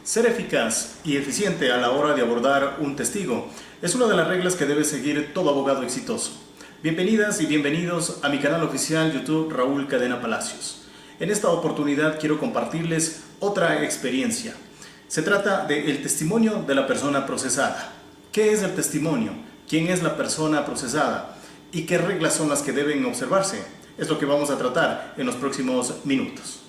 Ser eficaz y eficiente a la hora de abordar un testigo es una de las reglas que debe seguir todo abogado exitoso. Bienvenidas y bienvenidos a mi canal oficial YouTube Raúl Cadena Palacios. En esta oportunidad quiero compartirles otra experiencia. Se trata del testimonio de la persona procesada. ¿Qué es el testimonio? ¿Quién es la persona procesada? ¿Y qué reglas son las que deben observarse? Es lo que vamos a tratar en los próximos minutos.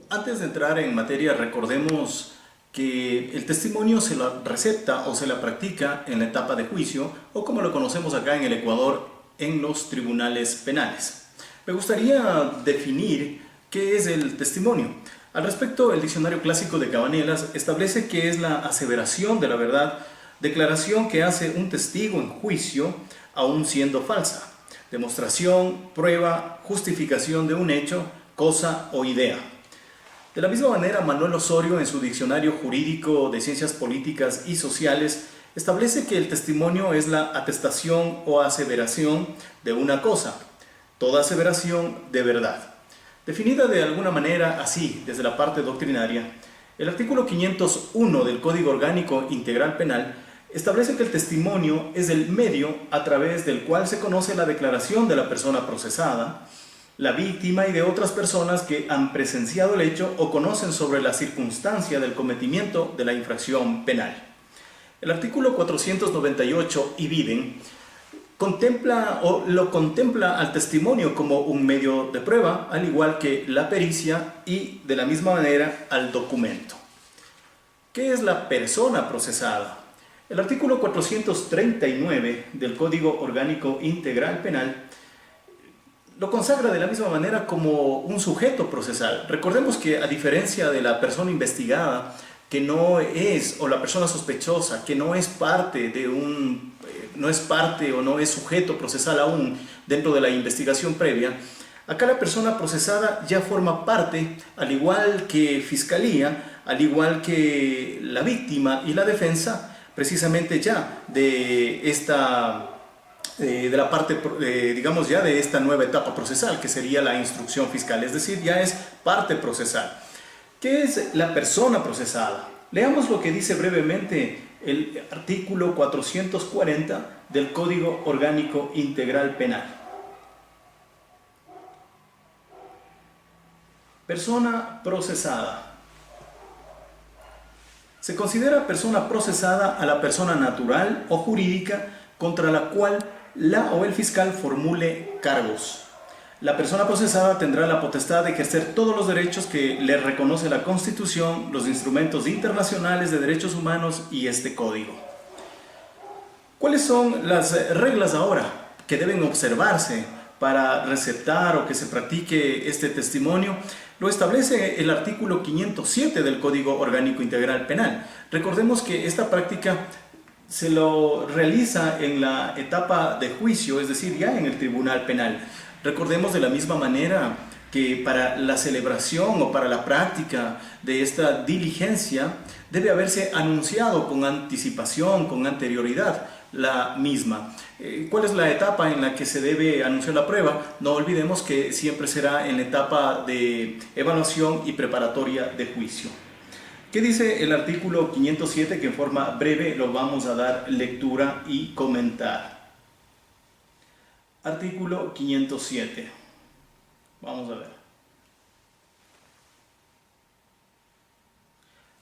Antes de entrar en materia, recordemos que el testimonio se la recepta o se la practica en la etapa de juicio, o como lo conocemos acá en el Ecuador, en los tribunales penales. Me gustaría definir qué es el testimonio. Al respecto, el diccionario clásico de Cabanelas establece que es la aseveración de la verdad, declaración que hace un testigo en juicio, aun siendo falsa, demostración, prueba, justificación de un hecho, cosa o idea. De la misma manera, Manuel Osorio, en su Diccionario Jurídico de Ciencias Políticas y Sociales, establece que el testimonio es la atestación o aseveración de una cosa, toda aseveración de verdad. Definida de alguna manera así, desde la parte doctrinaria, el artículo 501 del Código Orgánico Integral Penal establece que el testimonio es el medio a través del cual se conoce la declaración de la persona procesada, la víctima y de otras personas que han presenciado el hecho o conocen sobre la circunstancia del cometimiento de la infracción penal. El artículo 498 ibidem contempla al testimonio como un medio de prueba, al igual que la pericia y de la misma manera al documento. ¿Qué es la persona procesada? El artículo 439 del Código Orgánico Integral Penal lo consagra de la misma manera como un sujeto procesal. Recordemos que a diferencia de la persona investigada, que no es, o la persona sospechosa, que no es parte o no es sujeto procesal aún dentro de la investigación previa, acá la persona procesada ya forma parte, al igual que fiscalía, al igual que la víctima y la defensa, precisamente ya de la parte, digamos ya de esta nueva etapa procesal, que sería la instrucción fiscal, es decir, ya es parte procesal. ¿Qué es la persona procesada? Leamos lo que dice brevemente el artículo 440 del Código Orgánico Integral Penal. Persona procesada. Se considera persona procesada a la persona natural o jurídica contra la cual la o el fiscal formule cargos. La persona procesada tendrá la potestad de ejercer todos los derechos que le reconoce la Constitución, los instrumentos internacionales de derechos humanos y este código. ¿Cuáles son las reglas ahora que deben observarse para receptar o que se practique este testimonio? Lo establece el artículo 507 del Código Orgánico Integral Penal. Recordemos que esta práctica se lo realiza en la etapa de juicio, es decir, ya en el tribunal penal. Recordemos de la misma manera que para la celebración o para la práctica de esta diligencia debe haberse anunciado con anticipación, con anterioridad la misma. ¿Cuál es la etapa en la que se debe anunciar la prueba? No olvidemos que siempre será en la etapa de evaluación y preparatoria de juicio. ¿Qué dice el artículo 507 que en forma breve lo vamos a dar lectura y comentar? Artículo 507. Vamos a ver.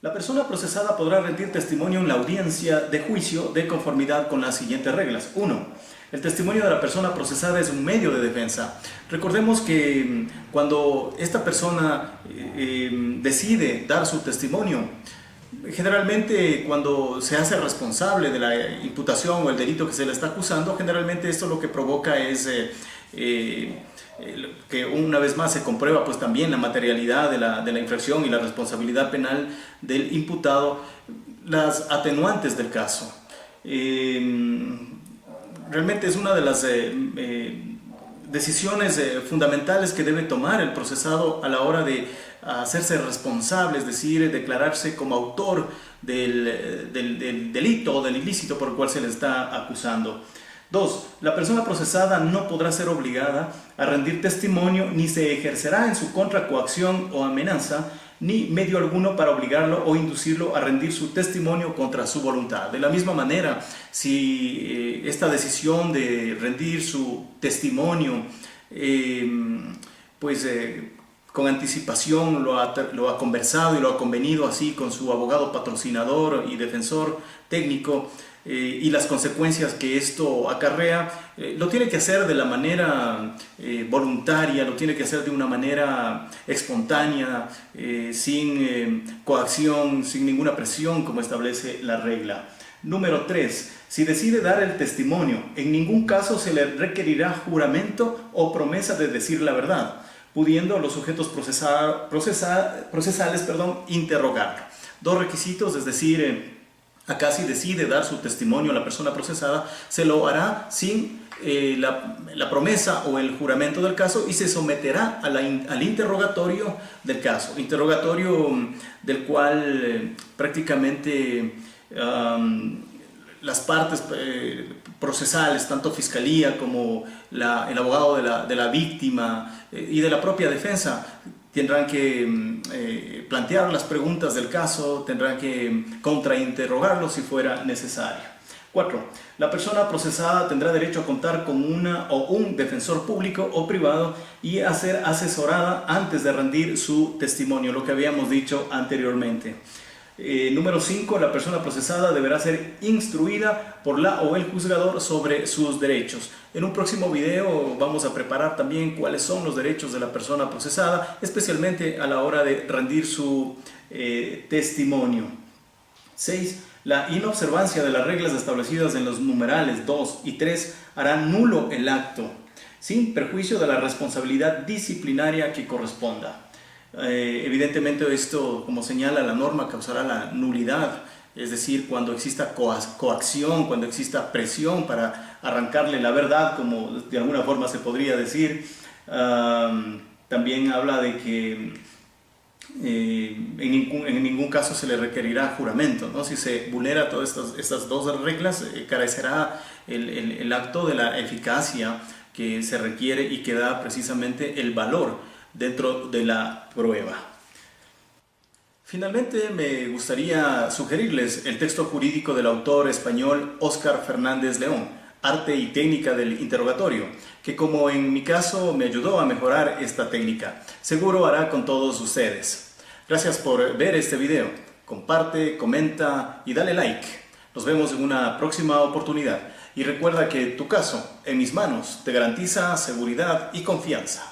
La persona procesada podrá rendir testimonio en la audiencia de juicio de conformidad con las siguientes reglas. 1. El testimonio de la persona procesada es un medio de defensa. Recordemos que cuando esta persona decide dar su testimonio, generalmente cuando se hace responsable de la imputación o el delito que se le está acusando, generalmente esto lo que provoca es que una vez más se comprueba pues también la materialidad de la infracción y la responsabilidad penal del imputado, las atenuantes del caso. Realmente es una de las decisiones fundamentales que debe tomar el procesado a la hora de hacerse responsable, es decir, declararse como autor del delito o del ilícito por el cual se le está acusando. 2. La persona procesada no podrá ser obligada a rendir testimonio ni se ejercerá en su contra coacción o amenaza, ni medio alguno para obligarlo o inducirlo a rendir su testimonio contra su voluntad. De la misma manera, si esta decisión de rendir su testimonio, con anticipación lo ha conversado y lo ha convenido así con su abogado patrocinador y defensor técnico, y las consecuencias que esto acarrea, lo tiene que hacer de la manera voluntaria, lo tiene que hacer de una manera espontánea, sin coacción, sin ninguna presión, como establece la regla. Número 3. Si decide dar el testimonio, en ningún caso se le requerirá juramento o promesa de decir la verdad, pudiendo los sujetos procesales interrogarlo. 2 requisitos, es decir, acá si decide dar su testimonio la persona procesada, se lo hará sin la promesa o el juramento del caso y se someterá al interrogatorio del caso, interrogatorio del cual prácticamente las partes procesales, tanto fiscalía como el abogado de la víctima y de la propia defensa, tendrán que plantear las preguntas del caso, tendrán que contrainterrogarlo si fuera necesario. 4. La persona procesada tendrá derecho a contar con una o un defensor público o privado y a ser asesorada antes de rendir su testimonio, lo que habíamos dicho anteriormente. Número 5. La persona procesada deberá ser instruida por la o el juzgador sobre sus derechos. En un próximo video vamos a preparar también cuáles son los derechos de la persona procesada, especialmente a la hora de rendir su testimonio. 6. La inobservancia de las reglas establecidas en los numerales 2 y 3 hará nulo el acto, sin perjuicio de la responsabilidad disciplinaria que corresponda. Evidentemente esto, como señala la norma, causará la nulidad, es decir, cuando exista coacción, cuando exista presión para arrancarle la verdad, como de alguna forma se podría decir. También habla de que en ningún caso se le requerirá juramento, ¿no? Si se vulnera todas estas 2 reglas, carecerá el acto de la eficacia que se requiere y que da precisamente el valor dentro de la prueba. Finalmente, me gustaría sugerirles el texto jurídico del autor español Óscar Fernández León, Arte y técnica del interrogatorio, que como en mi caso me ayudó a mejorar esta técnica. Seguro hará con todos ustedes. Gracias por ver este video. Comparte, comenta y dale like. Nos vemos en una próxima oportunidad. Y recuerda que tu caso, en mis manos, te garantiza seguridad y confianza.